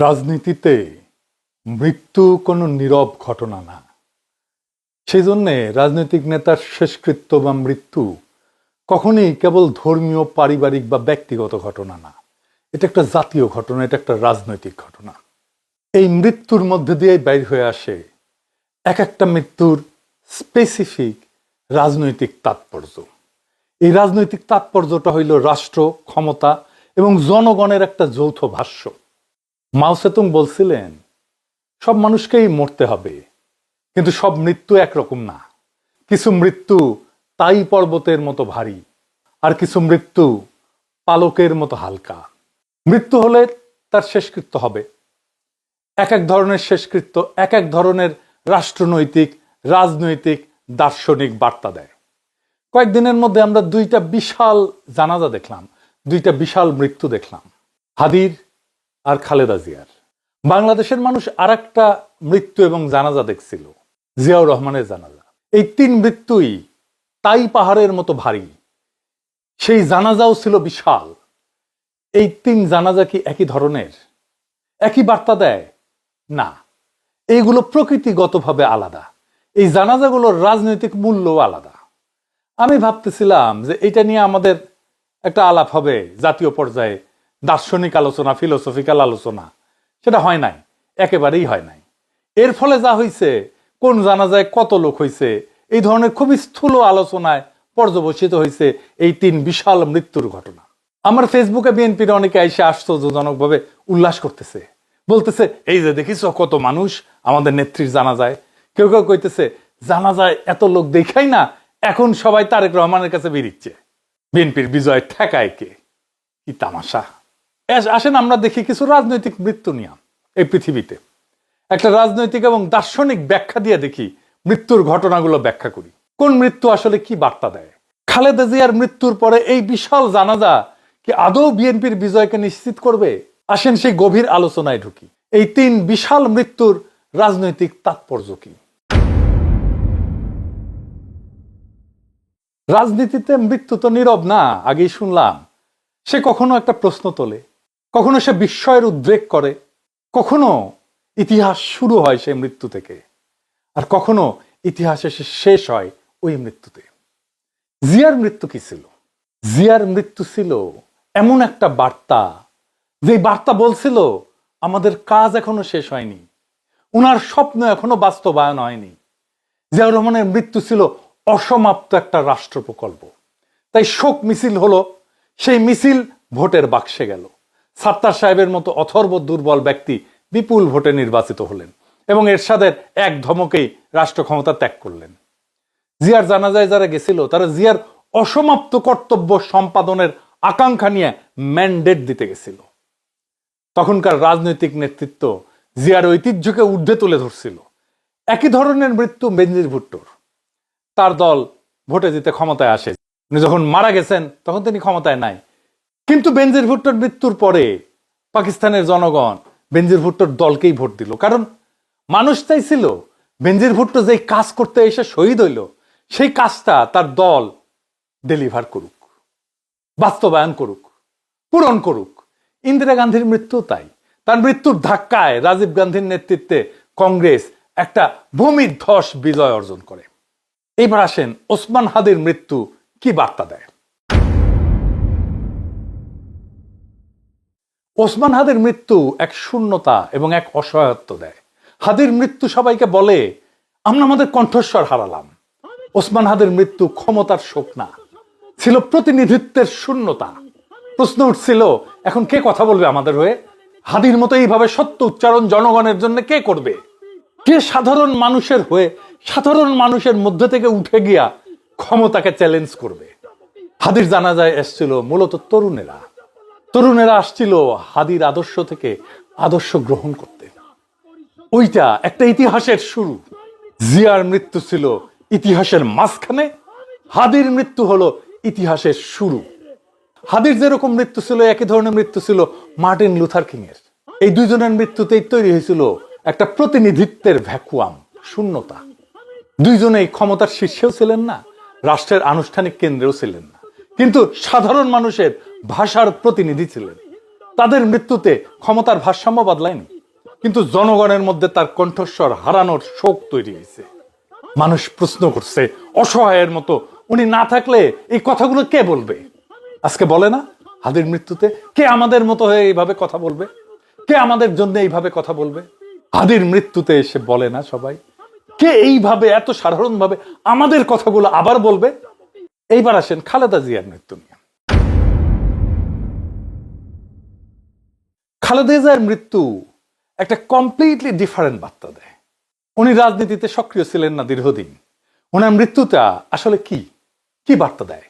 রাজনীতিতে মৃত্যু কোনো নীরব ঘটনা না। সেই জন্যে রাজনৈতিক নেতার শেষকৃত্য বা মৃত্যু কখনোই কেবল ধর্মীয়, পারিবারিক বা ব্যক্তিগত ঘটনা না। এটা একটা জাতীয় ঘটনা, এটা একটা রাজনৈতিক ঘটনা। এই মৃত্যুর মধ্যে দিয়ে বাইর হয়ে আসে এক একটা মৃত্যুর স্পেসিফিক রাজনৈতিক তাৎপর্য। এই রাজনৈতিক তাৎপর্যটা হইল রাষ্ট্র, ক্ষমতা এবং জনগণের একটা যৌথ ভাষ্য। মাও সেতুং বলছিলেন, সব মানুষকেই মরতে হবে, কিন্তু সব মৃত্যু একরকম না। কিছু মৃত্যু তাই পর্বতের মতো ভারী, আর কিছু মৃত্যু পালকের মতো হালকা। মৃত্যু হলে তার শেষকৃত্য হবে। এক এক ধরনের শেষকৃত্য এক এক ধরনের রাষ্ট্রনৈতিক, রাজনৈতিক, দার্শনিক বার্তা দেয়। কয়েকদিনের মধ্যে আমরা দুইটা বিশাল জানাজা দেখলাম, দুইটা বিশাল মৃত্যু দেখলাম, হাদির আর খালেদা জিয়ার। বাংলাদেশের মানুষ আর একটা মৃত্যু এবং জানাজা দেখছিল, জিয়াউর রহমানের জানাজা। এই তিন মৃত্যুই তাই পাহাড়ের মতো ভারী, সেই জানাজাও ছিল বিশাল। এই তিন জানাজা কি একই ধরনের, একই বার্তা দেয়? না, এইগুলো প্রকৃতিগতভাবে আলাদা। এই জানাজাগুলোর রাজনৈতিক মূল্যও আলাদা। আমি ভাবতেছিলাম যে এটা নিয়ে আমাদের একটা আলাপ হবে জাতীয় পর্যায়ে, দার্শনিক আলোচনা, ফিলোসফিক্যাল আলোচনা। সেটা হয় নাই, একেবারেই হয় নাই। এর ফলে যা হয়েছে, কোন জানাজায় কত লোক হয়েছে, এই ধরনের খুবই স্থূল আলোচনায় পর্যবসিত হয়েছে এই তিন বিশাল মৃত্যুর ঘটনা। আমার ফেসবুকে বিএনপির অনেকে এসে আশ্চর্যজনকভাবে উল্লাস করতেছে, বলতেছে এই যে দেখিস কত মানুষ আমাদের নেত্রীর জানাজায়। কেউ কেউ কইতেছে জানাজায় এত লোক দেখাই না, এখন সবাই তারেক রহমানের কাছে বেরিচ্ছে, বিএনপির বিজয় ঠেকায় কে। কি তামাশা! আসেন আমরা দেখি কিছু রাজনৈতিক মৃত্যু নিয়ে এই পৃথিবীতে একটা রাজনৈতিক এবং দার্শনিক ব্যাখ্যা দিয়ে দেখি, মৃত্যুর ঘটনাগুলো ব্যাখ্যা করি, কোন মৃত্যু আসলে কি বার্তা দেয়। খালেদা জিয়ার মৃত্যুর পরে এই বিশাল জানাজা কি আদৌ বিএনপির বিজয়কে নিশ্চিত করবে? আসেন সেই গভীর আলোচনায় ঢুকি। এই তিন বিশাল মৃত্যুর রাজনৈতিক তাৎপর্য কি? রাজনীতিতে মৃত্যু তো নীরব না, আগেই শুনলাম। সে কখনো একটা প্রশ্ন তোলে, কখনো সে বিস্ময়ের উদ্রেক করে, কখনো ইতিহাস শুরু হয় সেই মৃত্যু থেকে, আর কখনো ইতিহাস এসে শেষ হয় ওই মৃত্যুতে। জিয়ার মৃত্যু কি ছিল? জিয়ার মৃত্যু ছিল এমন একটা বার্তা, যে বার্তা বলছিল আমাদের কাজ এখনো শেষ হয়নি, উনার স্বপ্ন এখনো বাস্তবায়ন হয়নি। জিয়াউর রহমানের মৃত্যু ছিল অসমাপ্ত একটা রাষ্ট্র প্রকল্প। তাই শোক মিছিল হলো, সেই মিছিল ভোটের বাক্সে গেল। সাত্তার সাহেবের মতো অথর্ব দুর্বল ব্যক্তি বিপুল ভোটে নির্বাচিত হলেন এবং এরশাদের এক ধমকেই রাষ্ট্র ক্ষমতা ত্যাগ করলেন। জিয়ার জানাজায় যারা গেছিল তারা জিয়ার অসমাপ্ত কর্তব্য সম্পাদনের আকাঙ্ক্ষা নিয়ে ম্যান্ডেট দিতে গেছিল। তখনকার রাজনৈতিক নেতৃত্ব জিয়ার ঐতিহ্যকে ঊর্ধ্বে তুলে ধরছিল। একই ধরনের মৃত্যু বেনজির ভুট্টোর। তার দল ভোটে জিতে ক্ষমতায় আসে, উনি যখন মারা গেছেন তখন তিনি ক্ষমতায় নাই। কিন্তু বেনজির ভুট্টোর মৃত্যুর পরে পাকিস্তানের জনগণ বেনজির ভুট্টোর দলকেই ভোট দিল, কারণ মানুষ চাইছিল বেনজির ভুট্টো যেই কাজ করতে এসে শহীদ হইল, সেই কাজটা তার দল ডেলিভার করুক, বাস্তবায়ন করুক, পূরণ করুক। ইন্দিরা গান্ধীর মৃত্যু তাই। তার মৃত্যুর ধাক্কায় রাজীব গান্ধীর নেতৃত্বে কংগ্রেস একটা ভূমিধ্বস বিজয় অর্জন করে। এবার আসেন ওসমান হাদির মৃত্যু কি বার্তা দেয়। ওসমান হাদির মৃত্যু এক শূন্যতা এবং এক অসহায়ত্ব দেয়। হাদির মৃত্যু সবাইকে বলে আমরা আমাদের কণ্ঠস্বর হারালাম। ওসমান হাদির মৃত্যু ক্ষমতার শোক না, ছিল প্রতিনিধিত্বের শূন্যতা। প্রশ্ন উঠছিল এখন কে কথা বলবে আমাদের হয়ে? হাদির মতো এইভাবে সত্য উচ্চারণ জনগণের জন্য কে করবে? কে সাধারণ মানুষের হয়ে, সাধারণ মানুষের মধ্যে থেকে উঠে গিয়া ক্ষমতাকে চ্যালেঞ্জ করবে? হাদির জানাজায় এসছিল মূলত তরুণেরা। তরুণেরা আসছিল হাদির আদর্শ থেকে আদর্শ গ্রহণ করতে। ওইটা একটা ইতিহাসের শুরু। জিয়ার মৃত্যু ছিল ইতিহাসের মাঝখানে, হাদির মৃত্যু হলো ইতিহাসের শুরু। হাদির যেরকম মৃত্যু ছিল, একই ধরনের মৃত্যু ছিল মার্টিন লুথার কিং এর। এই দুইজনের মৃত্যুতেই তৈরি হয়েছিল একটা প্রতিনিধিত্বের ভ্যাকুয়াম, শূন্যতা। দুইজনেই ক্ষমতার শীর্ষেও ছিলেন না, রাষ্ট্রের আনুষ্ঠানিক কেন্দ্রেও ছিলেন না, কিন্তু সাধারণ মানুষের ভাষার প্রতিনিধি ছিলেন। তাদের মৃত্যুতে ক্ষমতার ভারসাম্য বদলায়নি, কিন্তু জনগণের মধ্যে তার কণ্ঠস্বর হারানোর শোক তৈরি হয়েছে। মানুষ প্রশ্ন করছে অসহায়ের মতো, উনি না থাকলে এই কথাগুলো কে বলবে? আজকে বলে না, হাদির মৃত্যুতে কে আমাদের মতো হয়ে এইভাবে কথা বলবে? কে আমাদের জন্য এইভাবে কথা বলবে? হাদির মৃত্যুতে এসে বলে না সবাই, কে এইভাবে এত সাধারণভাবে আমাদের কথাগুলো আবার বলবে? এইবার আসেন খালেদা জিয়ার মৃত্যু নিয়ে। খালেদা জিয়ার মৃত্যু একটা কমপ্লিটলি ডিফারেন্ট বার্তা দেয়। উনি রাজনীতিতে সক্রিয় ছিলেন না দীর্ঘদিন। ওনার মৃত্যুটা আসলে কি কি বার্তা দেয়?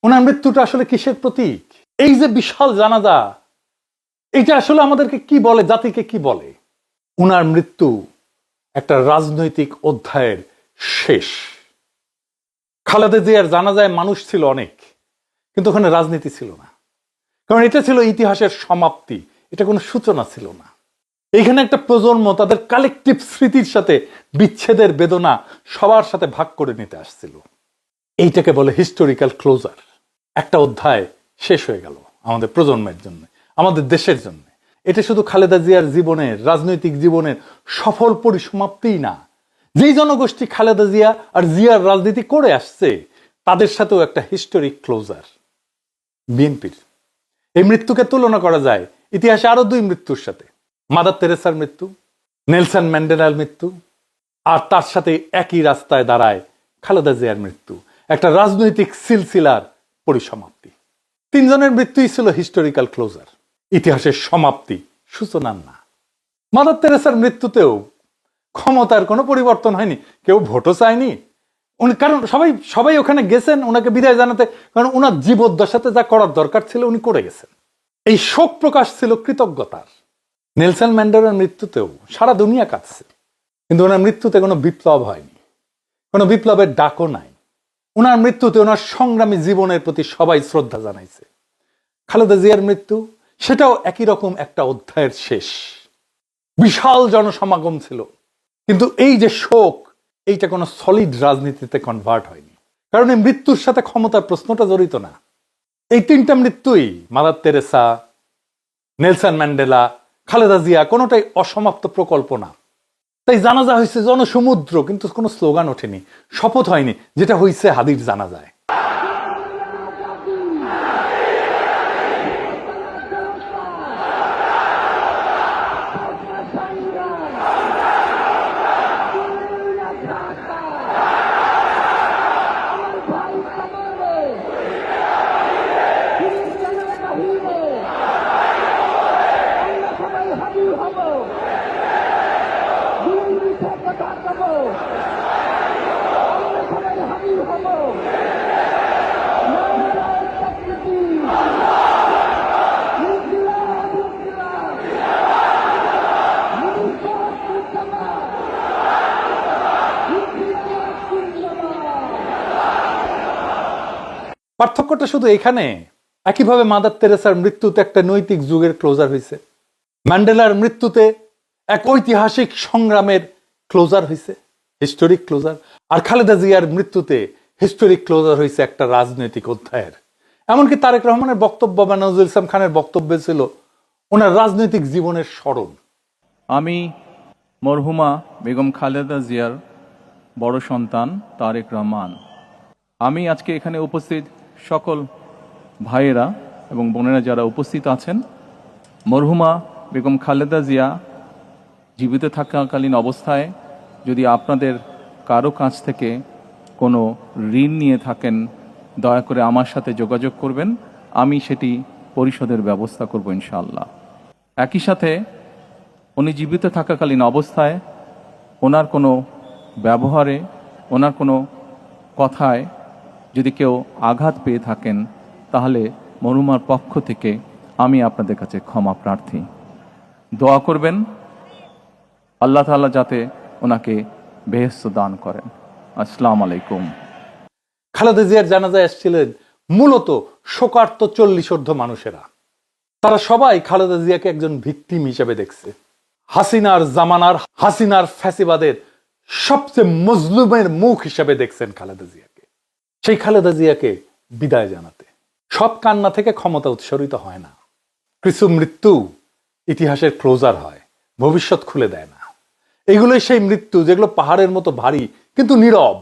ওনার মৃত্যুটা আসলে কিসের প্রতীক? এই যে বিশাল জানাজা, এটা আসলে আমাদেরকে কি বলে, জাতিকে কি বলে? ওনার মৃত্যু একটা রাজনৈতিক অধ্যায়ের শেষ। খালেদা জিয়ার জানাজায় মানুষ ছিল অনেক, কিন্তু ওখানে রাজনীতি ছিল না, কারণ এটা ছিল ইতিহাসের সমাপ্তি, এটা কোনো সূচনা ছিল না। এখানে একটা প্রজন্ম তাদের কালেকটিভ স্মৃতির সাথে বিচ্ছেদের বেদনা সবার সাথে ভাগ করে নিতে আসছিল। এইটাকে বলে হিস্টোরিক্যাল ক্লোজার। একটা অধ্যায় শেষ হয়ে গেল আমাদের প্রজন্মের জন্য, আমাদের দেশের জন্য। এটা শুধু খালেদা জিয়ার জীবনের, রাজনৈতিক জীবনের সফল পরিসমাপ্তিই না, যেই জনগোষ্ঠী খালেদা জিয়া আর জিয়ার রাজনীতি করে আসছে তাদের সাথেও একটা হিস্টোরিক ক্লোজার। বিএনপির এই মৃত্যুকে তুলনা করা যায় ইতিহাসে আরো দুই মৃত্যুর সাথে, মাদার তেরেসার মৃত্যু, নেলসন ম্যান্ডেলার মৃত্যু, আর তার সাথে একই রাস্তায় দাঁড়ায় খালেদা জিয়ার মৃত্যু, একটা রাজনৈতিক সিলসিলার পরিসমাপ্তি। তিনজনের মৃত্যুই ছিল হিস্টোরিক্যাল ক্লোজার, ইতিহাসের সমাপ্তি, সূচনার না। মাদার তেরেসার মৃত্যুতেও ক্ষমতার কোনো পরিবর্তন হয়নি, কেউ ভোটও চায়নি উনি, কারণ সবাই ওখানে গেছেন ওনাকে বিদায় জানাতে, কারণ ওনার জীবদ্দশাতে যা করার দরকার ছিল উনি করে গেছেন। এই শোক প্রকাশ ছিল কৃতজ্ঞতার। নেলসন ম্যান্ডেলার মৃত্যুতেও সারা দুনিয়া কাঁদছে, কিন্তু ওনার মৃত্যুতে কোনো বিপ্লব হয়নি, কোনো বিপ্লবের ডাকও নাই। ওনার মৃত্যুতে ওনার সংগ্রামী জীবনের প্রতি সবাই শ্রদ্ধা জানাইছে। খালেদা জিয়ার মৃত্যু, সেটাও একই রকম একটা অধ্যায়ের শেষ। বিশাল জনসমাগম ছিল, কিন্তু এই যে শোক, এইটা কোনো সলিড রাজনীতিতে কনভার্ট হয়নি, কারণ এই মৃত্যুর সাথে ক্ষমতার প্রশ্নটা জড়িত না। এই তিনটা মৃত্যুই, Mother Teresa, Nelson Mandela, Khaleda Zia, কোনোটাই অসমাপ্ত প্রকল্প না। তাই জানাজা হয়েছে জনসমুদ্র, কিন্তু কোনো স্লোগান ওঠেনি, শপথ হয়নি, যেটা হয়েছে হাদির জানাজায়। পার্থক্যটা শুধু এখানে, একইভাবে মাদার তেরেসার মৃত্যুতে একটা নৈতিক যুগের ক্লোজার হয়েছে, ম্যান্ডেলার মৃত্যুতে এক ঐতিহাসিক সংগ্রামের ক্লোজার হয়েছে, হিস্টোরিক ক্লোজার, আর খালেদা জিয়ার মৃত্যুতে হিস্টোরিক ক্লোজার হয়েছে একটা রাজনৈতিক অধ্যায়ের। এমনকি তারেক রহমানের বক্তব্য বা নজরুল ইসলাম খানের বক্তব্য ছিল ওনার রাজনৈতিক জীবনের স্মরণ। আমি মরহুমা বেগম খালেদা জিয়ার বড় সন্তান তারেক রহমান। আমি আজকে এখানে উপস্থিত সকল ভাইয়েরা এবং বোনেরা যারা উপস্থিত আছেন, মরহুমা বেগম খালেদা জিয়া জীবিত থাকাকালীন অবস্থায় যদি আপনাদের কারো কাছ থেকে কোনো ঋণ নিয়ে থাকেন, দয়া করে আমার সাথে যোগাযোগ করবেন, আমি সেটি পরিশোধের ব্যবস্থা করব ইনশাআল্লাহ। একই সাথে উনি জীবিত থাকাকালীন অবস্থায় ওনার কোনো ব্যবহারে, ওনার কোনো কথায় যদি কেউ আঘাত পেয়ে থাকেন, তাহলে মরহুমার পক্ষ থেকে আমি আপনাদের কাছে ক্ষমা প্রার্থী। দোয়া করবেন আল্লাহ তাআলা যাতে ওনাকে বেহেশত দান করেন। আসসালামু আলাইকুম। খালেদা জিয়ার জানাজায় এসেছিলেন মূলত শোকার্ত 40 মানুষেরা। তারা সবাই খালেদা জিয়াকে একজন ভিকটিম হিসেবে দেখছে, হাসিনার জামানার, হাসিনার ফ্যাসিবাদের সবচেয়ে মজলুমের মুখ হিসেবে দেখছেন খালেদা জিয়াকে। সেই খালেদা জিয়াকে বিদায় জানাতে সব কান্না থেকে ক্ষমতা উৎসরিত হয় না। কিছু মৃত্যু ইতিহাসের ক্লোজার হয়, ভবিষ্যৎ খুলে দেয় না। এগুলোই সেই মৃত্যু যেগুলো পাহাড়ের মতো ভারী কিন্তু নীরব।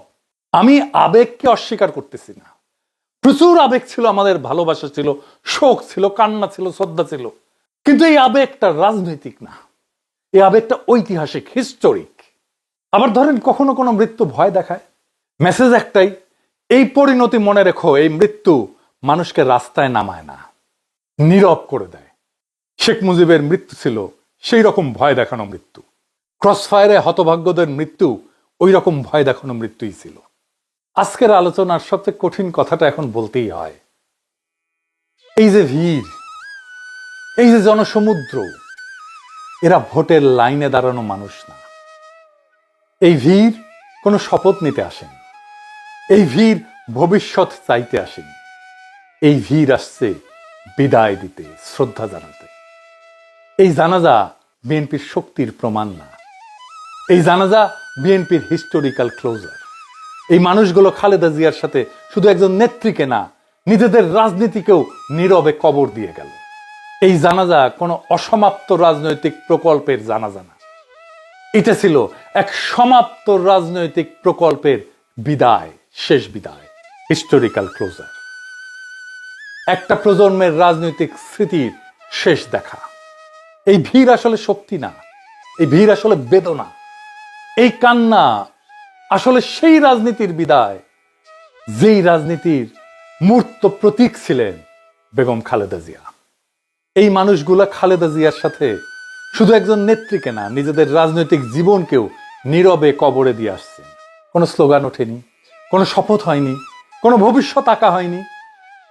আমি আবেগকে অস্বীকার করতেছি না, প্রচুর আবেগ ছিল, আমাদের ভালোবাসা ছিল, শোক ছিল, কান্না ছিল, শ্রদ্ধা ছিল, কিন্তু এই আবেগটা রাজনৈতিক না, এই আবেগটা ঐতিহাসিক, হিস্টোরিক। আবার ধরেন কখনো কোনো মৃত্যু ভয় দেখায়, মেসেজ একটাই, এই পরিণতি মনে রেখো, এই মৃত্যু মানুষকে রাস্তায় নামায় না, নীরব করে দেয়। শেখ মুজিবের মৃত্যু ছিল সেই রকম ভয় দেখানো মৃত্যু, ক্রসফায়ারে হতভাগ্যদের মৃত্যু ওই রকম ভয় দেখানো মৃত্যুই ছিল। আজকের আলোচনার সবচেয়ে কঠিন কথাটা এখন বলতেই হয়, এই যে ভিড়, এই যে জনসমুদ্র, এরা ভোটের লাইনে দাঁড়ানো মানুষ না। এই ভিড় কোনো শপথ নিতে আসেন, এই ভিড় ভবিষ্যৎ চাইতে আসেন, এই ভিড় আসছে বিদায় দিতে, শ্রদ্ধা জানাতে। এই জানাজা বিএনপির শক্তির প্রমাণ না, এই জানাজা বিএনপির হিস্টোরিক্যাল ক্লোজার। এই মানুষগুলো খালেদা জিয়ার সাথে শুধু একজন নেত্রীকে না, নিজেদের রাজনীতিকেও নীরবে কবর দিয়ে গেল। এই জানাজা কোনো অসমাপ্ত রাজনৈতিক প্রকল্পের জানাজা না, এটা ছিল এক সমাপ্ত রাজনৈতিক প্রকল্পের বিদায়, শেষ বিদায়, হিস্টোরিক্যাল ক্লোজার। একটা প্রজন্মের রাজনৈতিক স্মৃতির শেষ দেখা। এই ভিড় আসলে শক্তি না, এই ভিড় আসলে বেদনা, এই কান্না আসলে সেই রাজনীতির বিদায় যেই রাজনীতির মূর্ত প্রতীক ছিলেন বেগম খালেদা জিয়া। এই মানুষগুলা খালেদা জিয়ার সাথে শুধু একজন নেত্রীকে না, নিজেদের রাজনৈতিক জীবনকেও নীরবে কবরে দিয়ে আসছেন। কোনো স্লোগান ওঠেনি, কোনো শপথ হয়নি, কোনো ভবিষ্যৎ আঁকা হয়নি।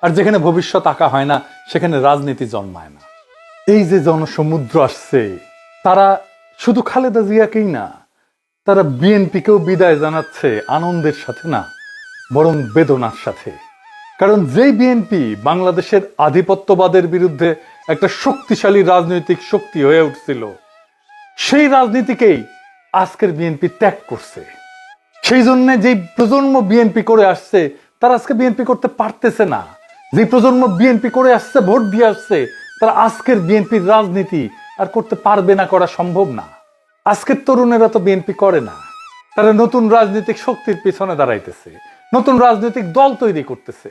আর যেখানে ভবিষ্যৎ আঁকা হয় না সেখানে রাজনীতি জন্মায় না। এই যে জনসমুদ্র আসছে, তারা শুধু খালেদা জিয়াকেই না, তারা বিএনপিকেও বিদায় জানাচ্ছে আনন্দের সাথে না, বরং বেদনার সাথে। কারণ যেই বিএনপি বাংলাদেশের আধিপত্যবাদের বিরুদ্ধে একটা শক্তিশালী রাজনৈতিক শক্তি হয়ে উঠছিল, সেই রাজনীতিকেই আজকের বিএনপি ত্যাগ করছে। সেই জন্য যেই প্রজন্ম বিএনপি করে আসছে তারা আজকে বিএনপি করতে পারতেছে না। যে প্রজন্ম বিএনপি করে আসছে, ভোট দিয়ে আসছে, তারা আজকের বিএনপির রাজনীতি আর করতে পারবে না, করা সম্ভব না। আজকের তরুণেরা তো বিএনপি করে না, তারা নতুন রাজনৈতিক শক্তির পিছনে দাঁড়াইতেছে, নতুন রাজনৈতিক দল তৈরি করতেছে।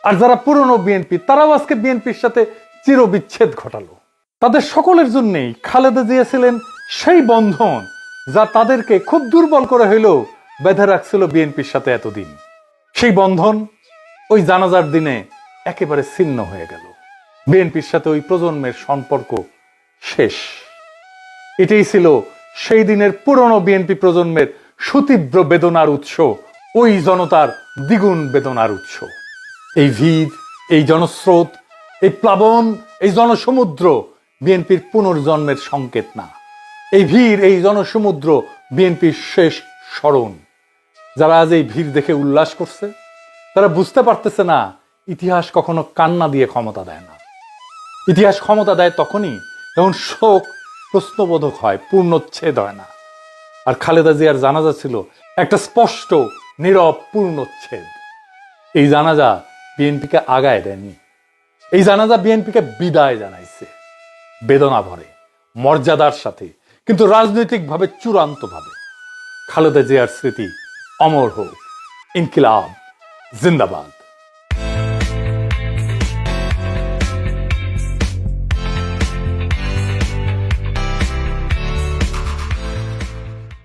আর যারা পুরনো বিএনপি, তারাও আজকে বিএনপির সাথে চিরবিচ্ছেদ ঘটালো। তাদের সকলের জন্যই খালেদা জিয়া ছিলেন সেই বন্ধন যা তাদেরকে খুব দুর্বল করে হইলেও বেঁধে রাখছিল বিএনপির সাথে এতদিন। সেই বন্ধন ওই জানাজার দিনে একেবারে ছিন্ন হয়ে গেল। বিএনপির সাথে ওই প্রজন্মের সম্পর্ক শেষ। এটাই ছিল সেই দিনের পুরনো বিএনপি প্রজন্মের সুতীব্র বেদনার উৎস, ওই জনতার দ্বিগুণ বেদনার উৎস। এই ভিড়, এই জনস্রোত, এই প্লাবন, এই জনসমুদ্র বিএনপির পুনর্জন্মের সংকেত না। এই ভিড়, এই জনসমুদ্র বিএনপির শেষ স্মরণ। যারা আজ এই ভিড় দেখে উল্লাস করছে, তারা বুঝতে পারতেছে না ইতিহাস কখনো কান্না দিয়ে ক্ষমতা দেয় না। ইতিহাস ক্ষমতা দেয় তখনই যখন শোক প্রশ্নবোধক হয়, পূর্ণচ্ছেদ হয় না। আর খালেদা জিয়ার জানাজা ছিল একটা স্পষ্ট নীরব পূর্ণচ্ছেদ। এই জানাজা বিএনপিকে আগায় দেয়নি, এই জানাজা বিএনপিকে বিদায় জানাইছে, বেদনা ভরে, মর্যাদার সাথে, কিন্তু রাজনৈতিকভাবে চূড়ান্তভাবে। খালেদা জিয়ার স্মৃতি অমর হোক। ইনকিলাব জিন্দাবাদ।